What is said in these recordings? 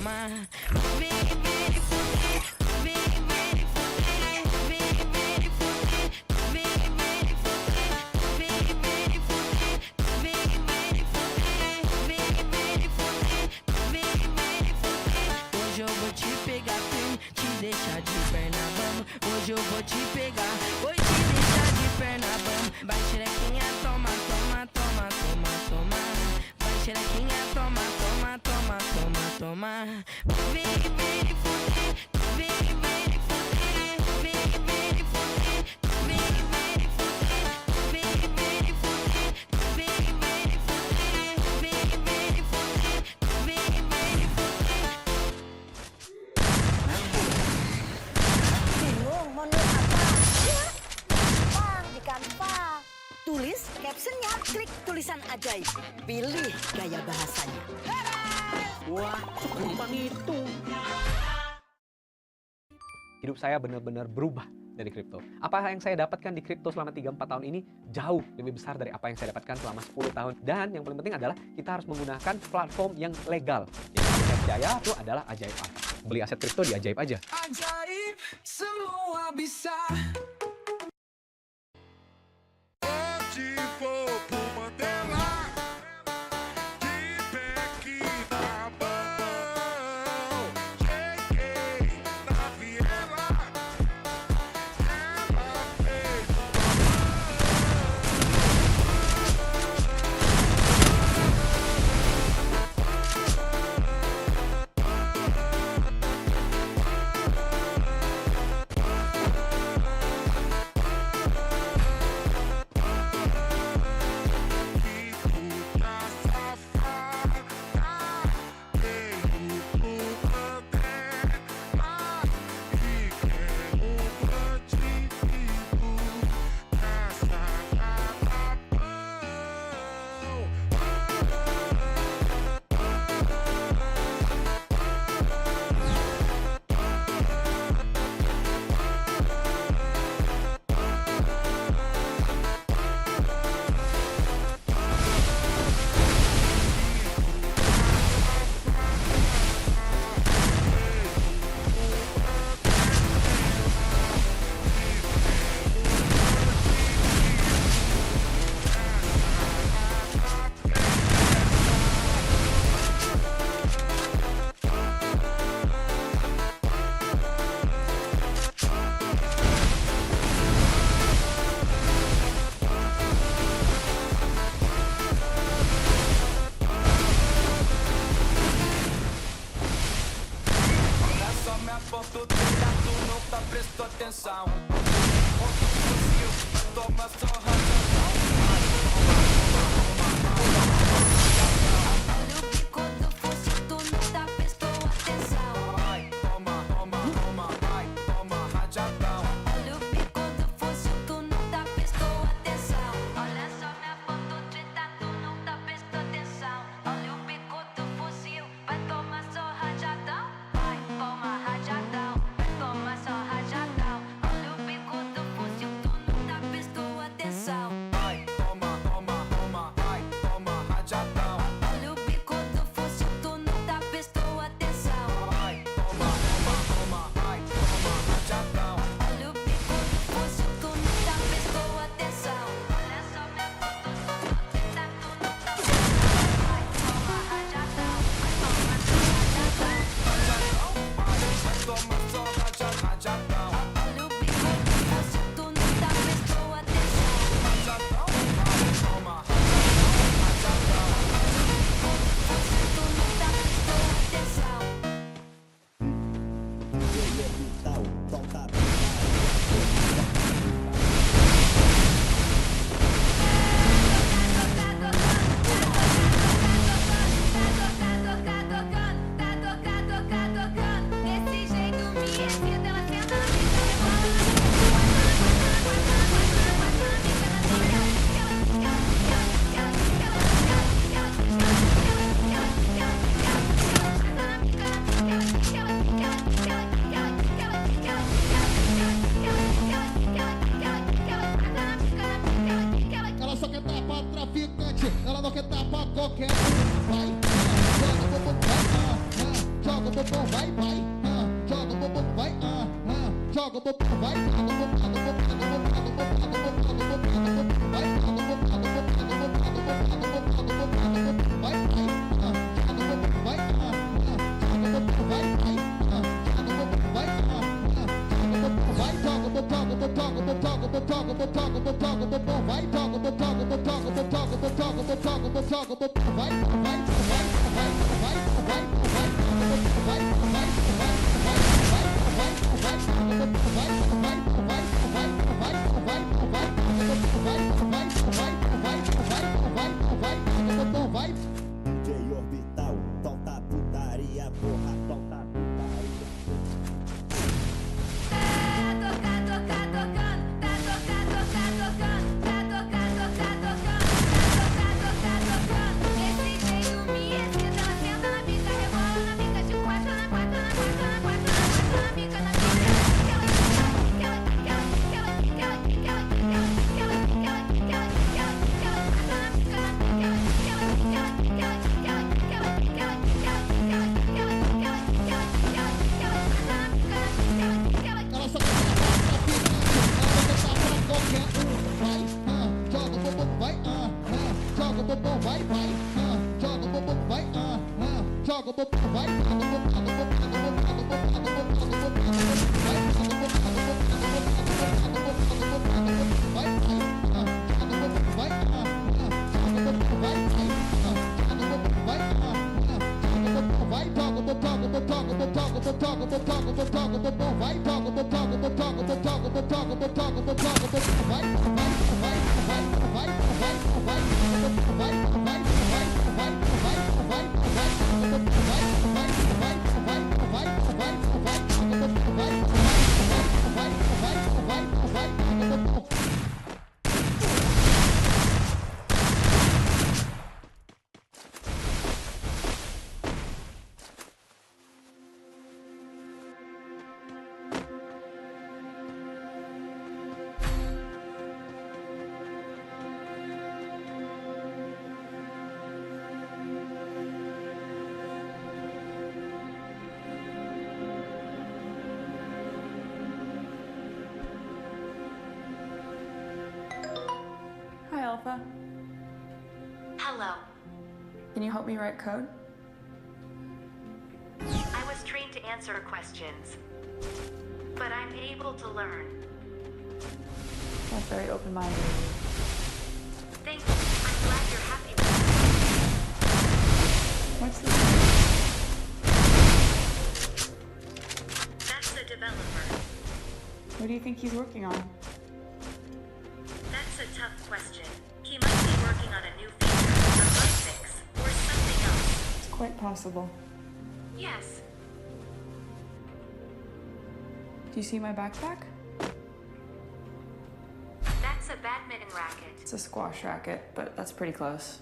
toma. Vem fuder, vem fuder, vem fuder, vem fuder, vem fuder, vem fuder, vem fuder. Hoje eu vou te pegar, te deixar de perna bamba. Hoje eu vou te pegar, vou te deixar de perna bamba. Vai xerequinha, toma, toma, toma, toma, toma. Vai xerequinha, toma, toma, toma, toma, toma. Vem fuder, vem fuder, vem fuder, vem fuder, vem fuder, vem fuder, vem fuder, vem fuder. Bingung mau nulis apa? Ya, gampang di Canva. Tulis captionnya, klik tulisan ajaib. Pilih gaya bahasanya. Wah, segampang itu. Hidup saya benar-benar berubah dari kripto. Apa yang saya dapatkan di kripto selama 3-4 tahun ini jauh lebih besar dari apa yang saya dapatkan selama 10 tahun. Dan yang paling penting adalah kita harus menggunakan platform yang legal. Yang saya percaya itu adalah Ajaib Alpha. Beli aset kripto di Ajaib aja. Ajaib, semua bisa. atenção. Outro fuzil, toma só razão. Olha o bico do fuzil, tu não tá prestou atenção. Vai, toma, toma, toma, vai, toma, rajadão. Olha o bico do fuzil, tu não tá prestou atenção. Olha só minha foto, treta, tu não tá prestou atenção. Olha o bico do fuzil, vai tomar só rajadão. Vai, toma, rajadão. Vai tomar só rajadão. Olha o bico do fuzil, tu não tá prestou atenção. Alpha. Hello. Can you help me write code? I was trained to answer questions, but I'm able to learn. That's very open-minded. Thank you. I'm glad you're happy with What's this? me. That's the developer. What do you think he's working on? That's a tough question. He might be working on a new feature, a bug fix, or something else. It's quite possible. Yes. Do you see my backpack? That's a badminton racket. It's a squash racket, but that's pretty close.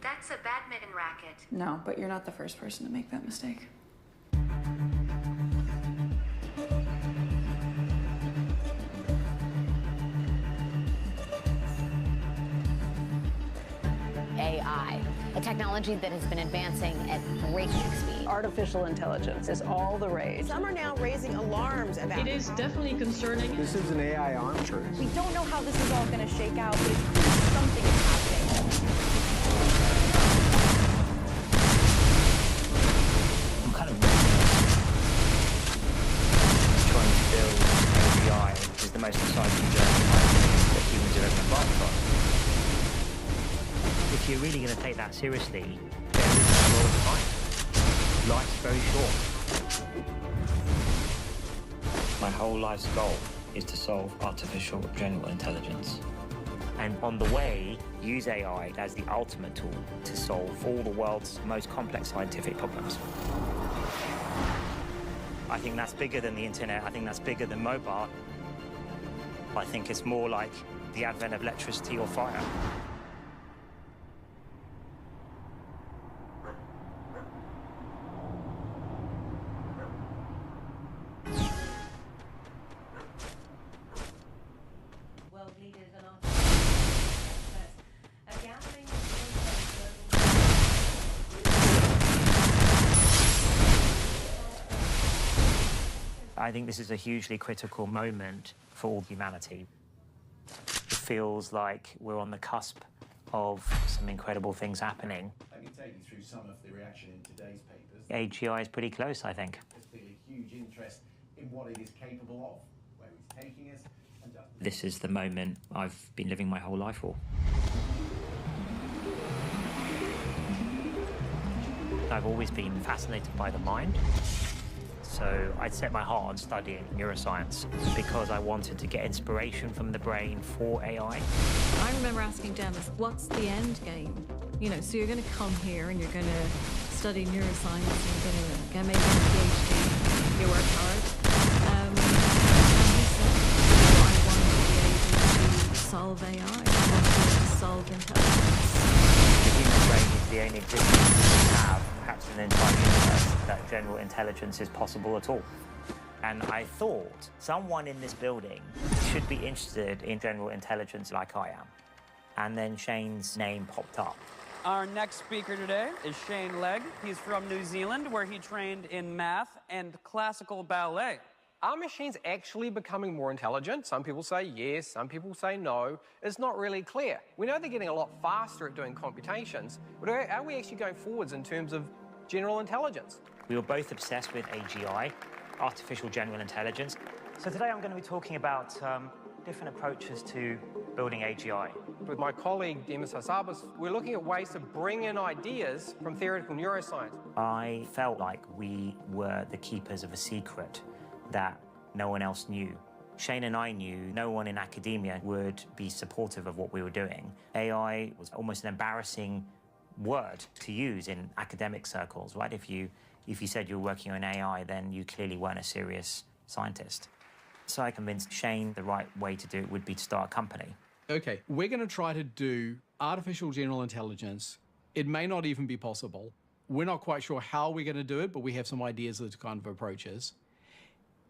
That's a badminton racket. No, but you're not the first person to make that mistake. AI, a technology that has been advancing at breakneck speed. Artificial intelligence is all the rage. Some are now raising alarms about it. It is definitely concerning. This is an AI arms race. We don't know how this is all going to shake out, but it's clear something is happening. I'm kind of trying to build AI is the most exciting journey that humans have ever embarked on. If you're really going to take that seriously, there is a lot of time. Life's very short. My whole life's goal is to solve artificial general intelligence. And on the way, use AI as the ultimate tool to solve all the world's most complex scientific problems. I think that's bigger than the internet. I think that's bigger than mobile. I think it's more like the advent of electricity or fire. I think this is a hugely critical moment for all humanity. It feels like we're on the cusp of some incredible things happening. I can take you through some of the reaction in today's papers. AGI is pretty close, I think. There's been a huge interest in what it is capable of, where it's taking us, and just... This is the moment I've been living my whole life for. I've always been fascinated by the mind. So I'd set my heart on studying neuroscience because I wanted to get inspiration from the brain for AI. I remember asking Demis, what's the end game? You know, so you're going to come here and you're going to study neuroscience and you're going to get maybe a PhD, you work hard. And he said, I want to be able to solve AI. I want to be able to solve intelligence. The human brain is the only existence we have, perhaps in the entire universe, that general intelligence is possible at all. And I thought someone in this building should be interested in general intelligence like I am. And then Shane's name popped up. Our next speaker today is Shane Legg. He's from New Zealand, where he trained in math and classical ballet. Are machines actually becoming more intelligent? Some people say yes, some people say no. It's not really clear. We know they're getting a lot faster at doing computations, but are we actually going forwards in terms of general intelligence? We were both obsessed with AGI, artificial general intelligence. So today I'm going to be talking about different approaches to building AGI. With my colleague Demis Hassabis, we're looking at ways to bring in ideas from theoretical neuroscience. I felt like we were the keepers of a secret that no one else knew. Shane and I knew no one in academia would be supportive of what we were doing. AI was almost an embarrassing word to use in academic circles, right? If you said you were working on AI, then you clearly weren't a serious scientist. So I convinced Shane the right way to do it would be to start a company. Okay, we're going to try to do artificial general intelligence. It may not even be possible. We're not quite sure how we're going to do it, but we have some ideas of the kind of approaches.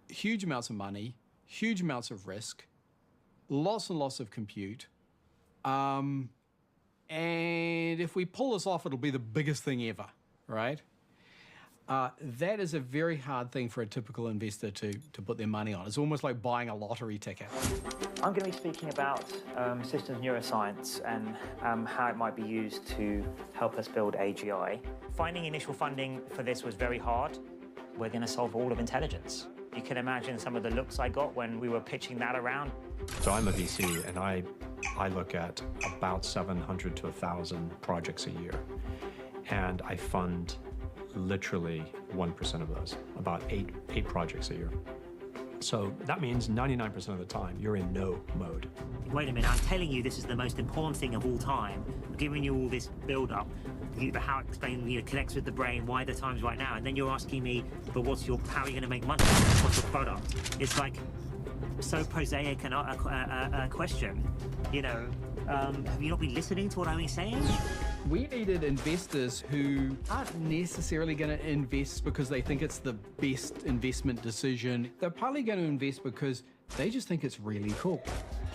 Huge amounts of money, huge amounts of risk, lots and lots of compute. And if we pull this off, it'll be the biggest thing ever, right? That is a very hard thing for a typical investor to put their money on. It's almost like buying a lottery ticket. I'm going to be speaking about systems neuroscience and how it might be used to help us build AGI. Finding initial funding for this was very hard. We're going to solve all of intelligence. You can imagine some of the looks I got when we were pitching that around. So I'm a VC, and I look at about 700 to 1,000 projects a year. And I fund literally 1% of those, about eight projects a year. So that means 99% of the time, you're in no mode. Wait a minute, I'm telling you this is the most important thing of all time. I'm giving you all this build-up, how it connects with the brain, why the time's right now, and then you're asking me, but how are you going to make money? What's your product? It's like so prosaic a question. You know, have you not been listening to what I've been saying? We needed investors who aren't necessarily going to invest because they think it's the best investment decision. They're partly going to invest because they just think it's really cool.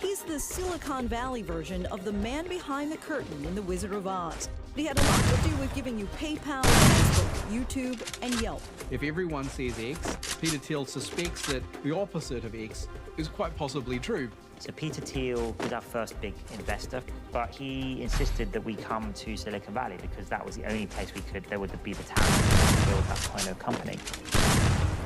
He's the Silicon Valley version of the man behind the curtain in The Wizard of Oz. He had a lot to do with giving you PayPal, Facebook, YouTube, and Yelp. If everyone says X, Peter Thiel suspects that the opposite of X is quite possibly true. So Peter Thiel was our first big investor, but he insisted that we come to Silicon Valley because that was the only place there would be the talent to build that kind of company.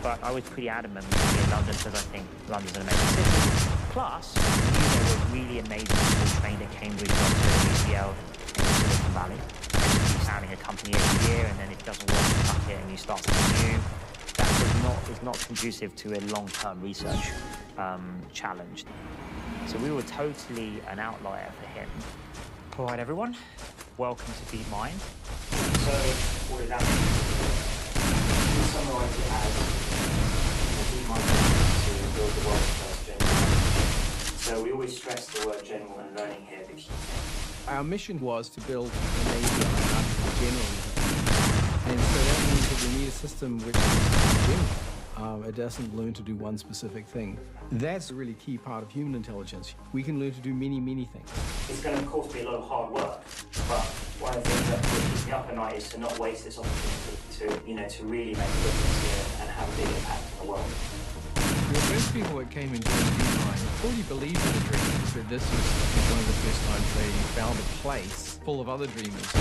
But I was pretty adamant we should be in London because I think London's an amazing city. Plus, there were really amazing people trained at Cambridge, Oxford, UCL, and Silicon Valley. And you keep founding a company every year, and then it doesn't work, you fuck it, and you start something new. That is not conducive to a long-term research challenge. So we were totally an outlier for him. All right, everyone, welcome to Deep Mind. So, what is that? We summarize it as Deep Mind to build the world's first general. So we always stress the word general and learning here because our mission was to build an AGI general. And so that means that we need a system which is general. It doesn't learn to do one specific thing. That's a really key part of human intelligence. We can learn to do many, many things. It's going to, of course, be a lot of hard work, but one of the things that keeps me up at night is to not waste this opportunity to really make a difference here and have a big impact on the world. The first people that came into DeepMind already believed in the dreams, but this was one of the first times they found a place full of other dreamers.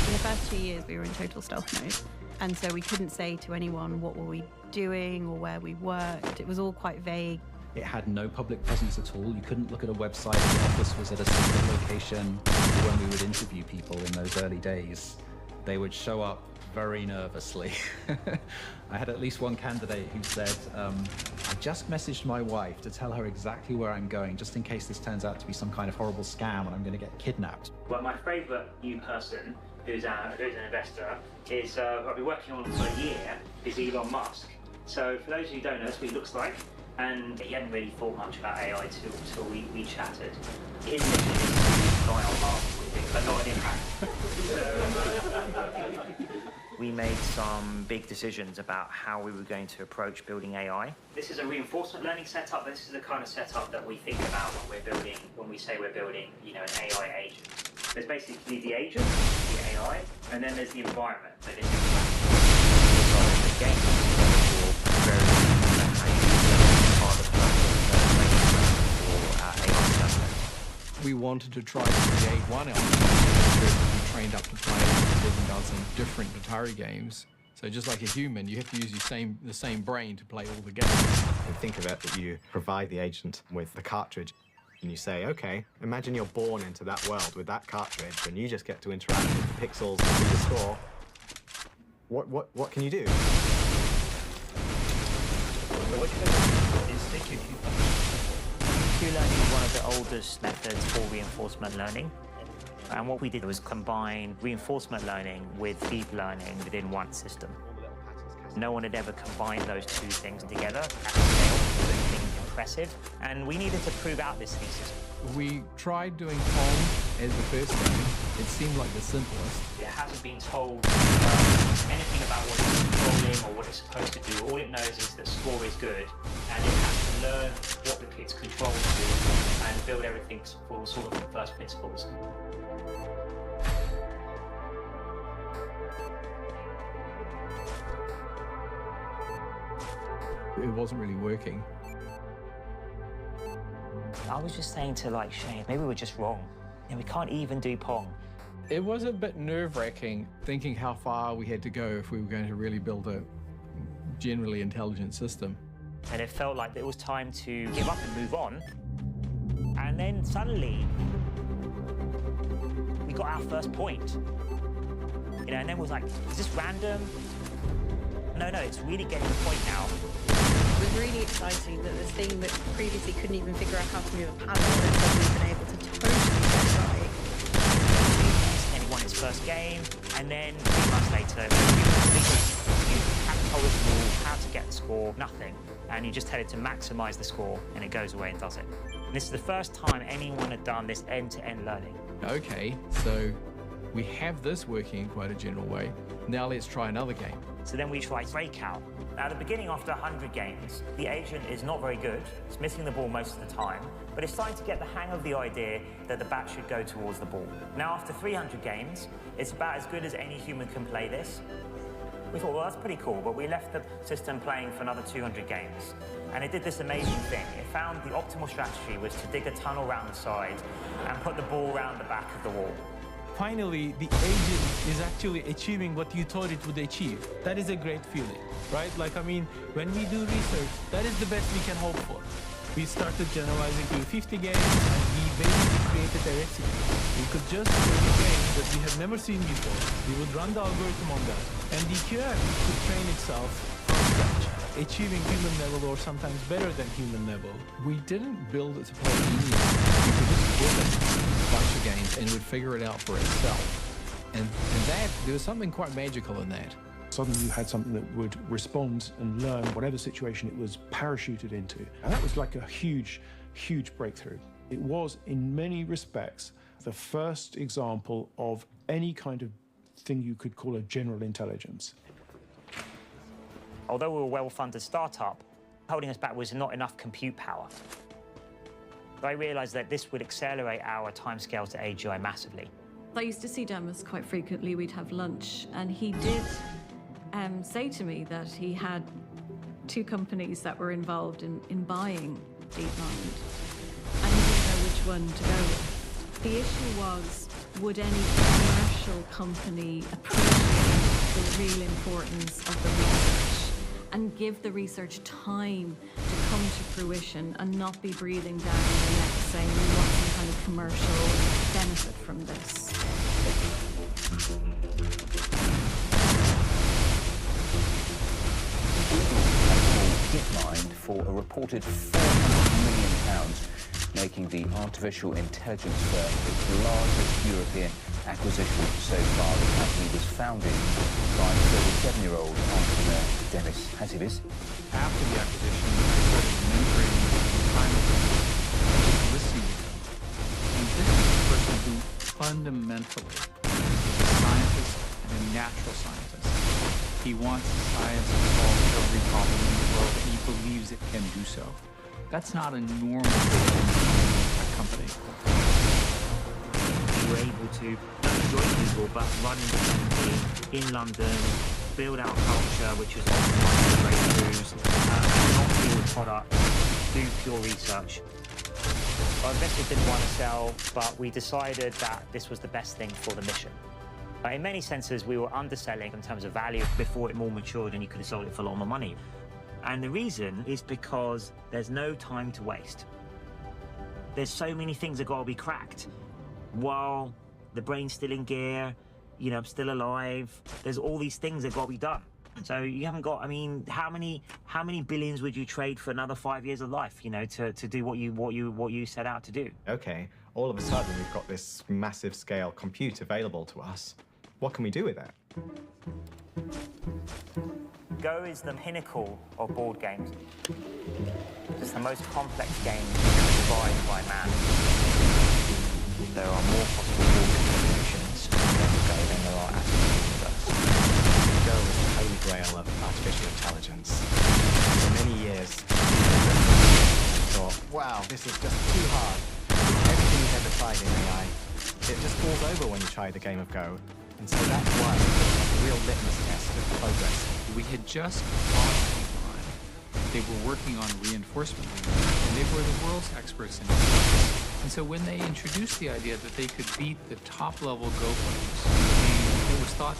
In the first 2 years, we were in total stealth mode. And so we couldn't say to anyone what were we doing or where we worked. It was all quite vague. It had no public presence at all. You couldn't look at a website. The office was at a secret location. When we would interview people in those early days, they would show up very nervously. I had at least one candidate who said, I just messaged my wife to tell her exactly where I'm going, just in case this turns out to be some kind of horrible scam and I'm going to get kidnapped. Well, my favourite new person who's an investor is, I've been working on for a year, is Elon Musk. So for those who don't know, that's what he looks like. And he hadn't really thought much about AI till we chatted. His mission is to fly on Mars, but not an impact. We made some big decisions about how we were going to approach building AI. This is a reinforcement learning setup. This is the kind of setup that we think about when we say we're building, an AI agent. There's basically the agent, the AI, and then there's the environment that is the game. We wanted to try to create one element that we trained up to play 7,000 different Atari games. So just like a human, you have to use the same brain to play all the games. And think of it that you provide the agent with the cartridge and you say, okay, imagine you're born into that world with that cartridge and you just get to interact with the pixels and see the score. What can you do? Q learning is one of the oldest methods for reinforcement learning. And what we did was combine reinforcement learning with deep learning within one system. No one had ever combined those two things together at scale, something impressive. And we needed to prove out this thesis. We tried doing Pong as the first game. It seemed like the simplest. It hasn't been told anything about what it's controlling or what it's supposed to do. All it knows is that score is good, and it has to learn what its controls do and build everything for sort of from first principles. It wasn't really working. I was just saying to Shane, maybe we're just wrong. We can't even do Pong. It was a bit nerve-wracking thinking how far we had to go if we were going to really build a generally intelligent system. And it felt like it was time to give up and move on. And then suddenly, we got our first point. And then it was like, is this random? No, it's really getting the point now. It was really exciting that this thing that previously couldn't even figure out how to move a paddle has suddenly been able to totally get it right. And he won his first game, and then 3 months later, you haven't told us the rule, how to get the score, nothing. And you just tell it to maximize the score, and it goes away and does it. And this is the first time anyone had done this end-to-end learning. Okay, so we have this working in quite a general way. Now let's try another game. So then we tried Breakout. Now, at the beginning, after 100 games, the agent is not very good. It's missing the ball most of the time, but it's starting to get the hang of the idea that the bat should go towards the ball. Now, after 300 games, it's about as good as any human can play this. We thought, well, that's pretty cool, but we left the system playing for another 200 games. And it did this amazing thing. It found the optimal strategy was to dig a tunnel around the side and put the ball around the back of the wall. Finally, the agent is actually achieving what you thought it would achieve. That is a great feeling, right? When we do research, that is the best we can hope for. We started generalizing to 50 games, and we basically created a recipe. We could just take a game that we have never seen before. We would run the algorithm on that, and the QM could train itself from scratch, achieving human level or sometimes better than human level. We didn't build it to play easy. We could just build a bunch of games and it would figure it out for itself. And that, there was something quite magical in that. Suddenly you had something that would respond and learn whatever situation it was parachuted into. And that was like a huge, huge breakthrough. It was, in many respects, the first example of any kind of thing you could call a general intelligence. Although we were a well-funded startup, holding us back was not enough compute power. I realized that this would accelerate our timescales to AGI massively. I used to see Demis quite frequently. We'd have lunch, and he did say to me that he had 2 companies that were involved in buying DeepMind, and he didn't know which one to go with. The issue was, would any commercial company appreciate the real importance of the research and give the research time to come to fruition and not be breathing down their neck saying we want some kind of commercial benefit from this. DeepMind for a reported £400 million, making the artificial intelligence firm its largest European acquisition so far. The company was founded by 37-year-old entrepreneur Demis Hassibis. After the acquisition, I started mentoring time with him and just listening to him. And this is a person who fundamentally is a scientist and a natural scientist. He wants science to solve every problem in the world, and he believes it can do so. That's not a normal thing in a company. We were able to not only join people, but run the company in London, build our culture, which was optimizing breakthroughs, and not deal with products, do pure research. Our investors didn't want to sell, but we decided that this was the best thing for the mission. In many senses, we were underselling in terms of value before it more matured and you could have sold it for a lot more money. And the reason is because there's no time to waste. There's so many things that got to be cracked while the brain's still in gear, you know, I'm still alive. There's all these things that got to be done. So you haven't got, I mean, how many billions would you trade for another 5 years of life, you know, to do what you set out to do? Okay, all of a sudden we've got this massive scale compute available to us. What can we do with it? Go is the pinnacle of board games. It's the most complex game devised by man. There are more possible board combinations in Go than there are atoms in the universe. Go is the holy grail of artificial intelligence. For many years, I thought, wow, this is just too hard. Everything you've ever tried in AI, it just falls over when you try the game of Go. And so that's why it's a real litmus test of progress. We had just bought DeepMind. They were working on reinforcement learning, and they were the world's experts in it. And so when they introduced the idea that they could beat the top-level Go players, it was thought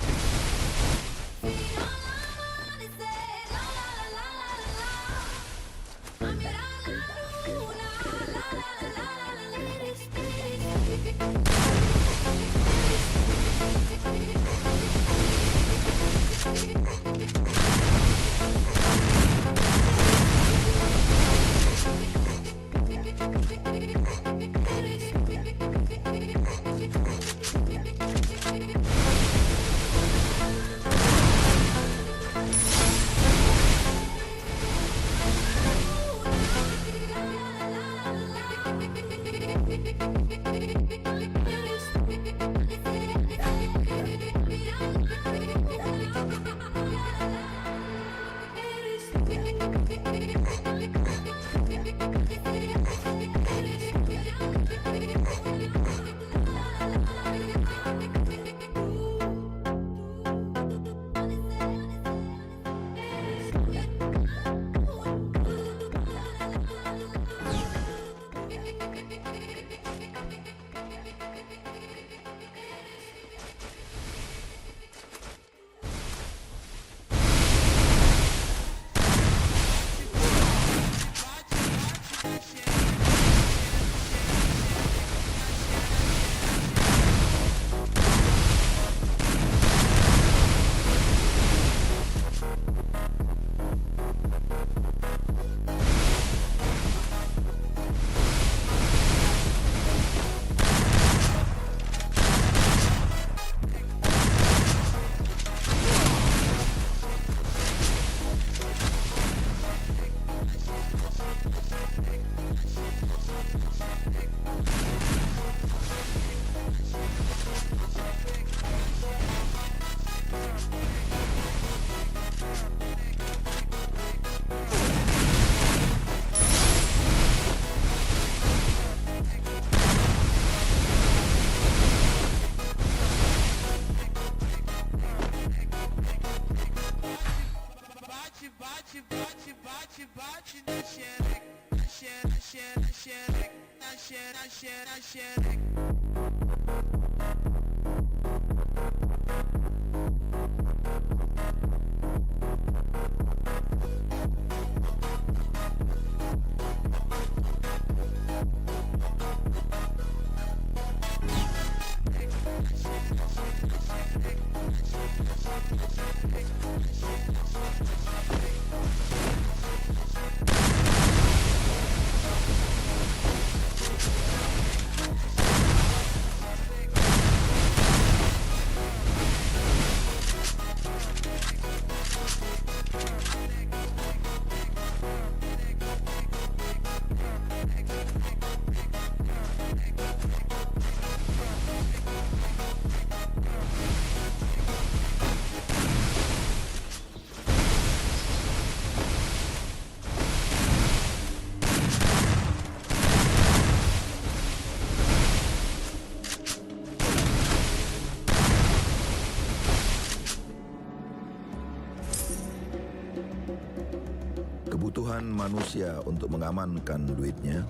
Kebutuhan manusia untuk mengamankan duitnya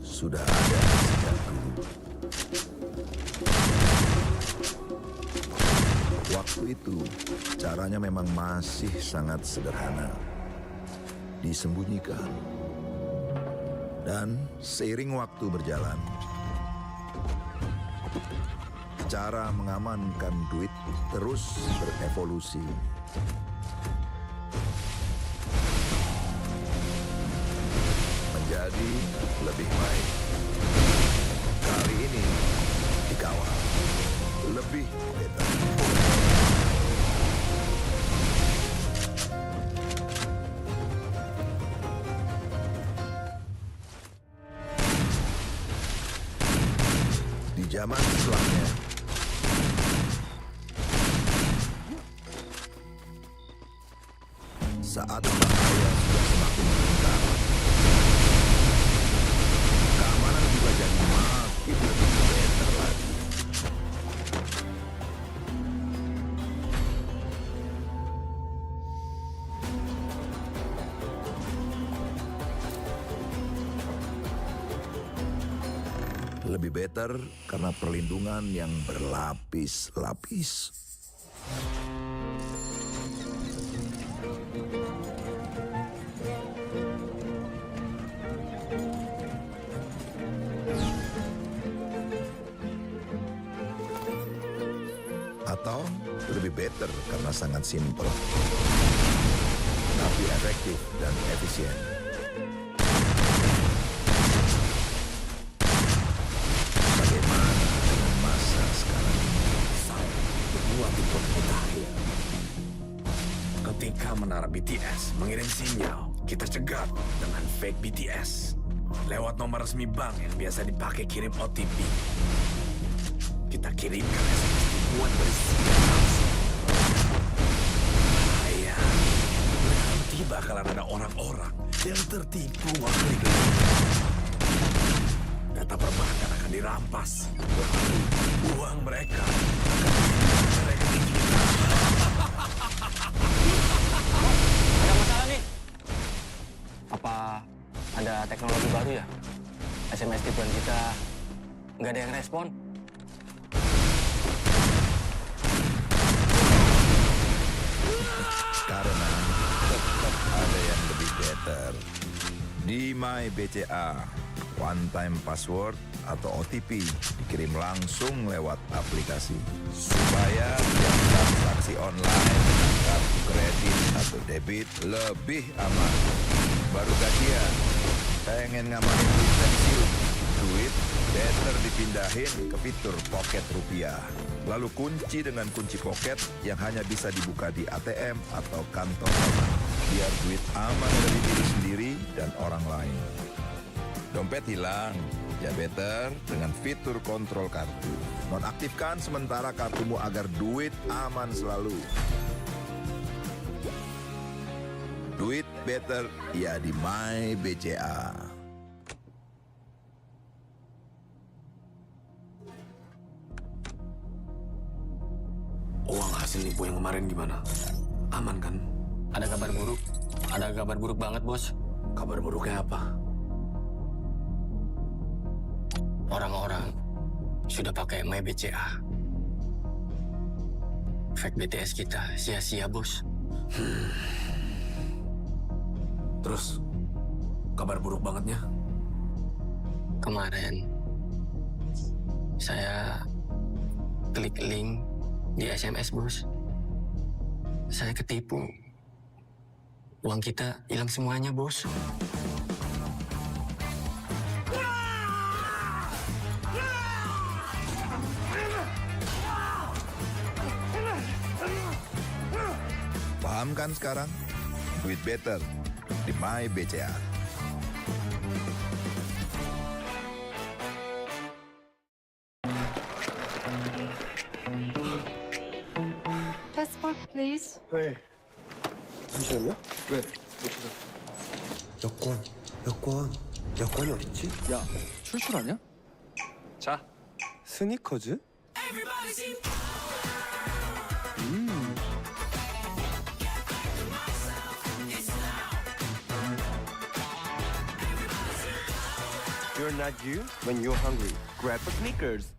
sudah ada sejak dulu. Waktu itu, caranya memang masih sangat sederhana. Disembunyikan. Dan seiring waktu berjalan, cara mengamankan duit terus berevolusi. Menjadi lebih baik. Kali ini dikawal lebih better. Di zaman setelahnya, saat bahaya sudah semakin meningkat, keamanan juga jadi makin lebih better lagi. Lebih better karena perlindungan yang berlapis-lapis. Atau lebih better karena sangat simpel, tapi efektif dan efisien. Bagaimana dengan masa sekarang ini? Sebuah tipe mutakhir. Ketika menara BTS mengirim sinyal, kita cegat dengan fake BTS lewat nomor resmi bank yang biasa dipakai kirim OTP. Kita kirimkan SMS dibuat berisi langsung. Bahaya. Nanti bakalan ada orang-orang yang tertipu waktu dikelilingi. Data perbankan akan dirampas. Lalu uang mereka akan diinjak ke rekening kita. Ada masalah nih. Apa ada teknologi baru ya? SMS tipuan kita nggak ada yang respon. Karena tetap ada yang lebih better. Di My BCA, one time password atau OTP dikirim langsung lewat aplikasi. Supaya tiap transaksi online dengan kartu kredit atau debit lebih aman. Baru gajian, pengen ngamanin duit pensiun. Duit better dipindahin ke fitur pocket rupiah. Lalu kunci dengan kunci pocket yang hanya bisa dibuka di ATM atau kantong teman. Biar duit aman dari diri sendiri dan orang lain. Dompet hilang, ya better dengan fitur kontrol kartu. Nonaktifkan sementara kartumu agar duit aman selalu. Duit better ya di My BCA. Uang hasil nipu yang kemarin gimana? Aman kan? Ada kabar buruk. Ada kabar buruk banget, Bos. Kabar buruknya apa? Orang-orang sudah pakai My BCA. Fake BTS kita sia-sia, Bos. Terus, kabar buruk bangetnya? Kemarin, saya klik link di SMS, Bos. Saya ketipu. Uang kita hilang semuanya, Bos. Paham kan sekarang? Duit better di My BCA. Passport, please. 네. 잠시만요. 왜? 여권이 어딨지? 야, 출출 아니야? 자, 스니커즈? You're not you when you're hungry. Grab for sneakers.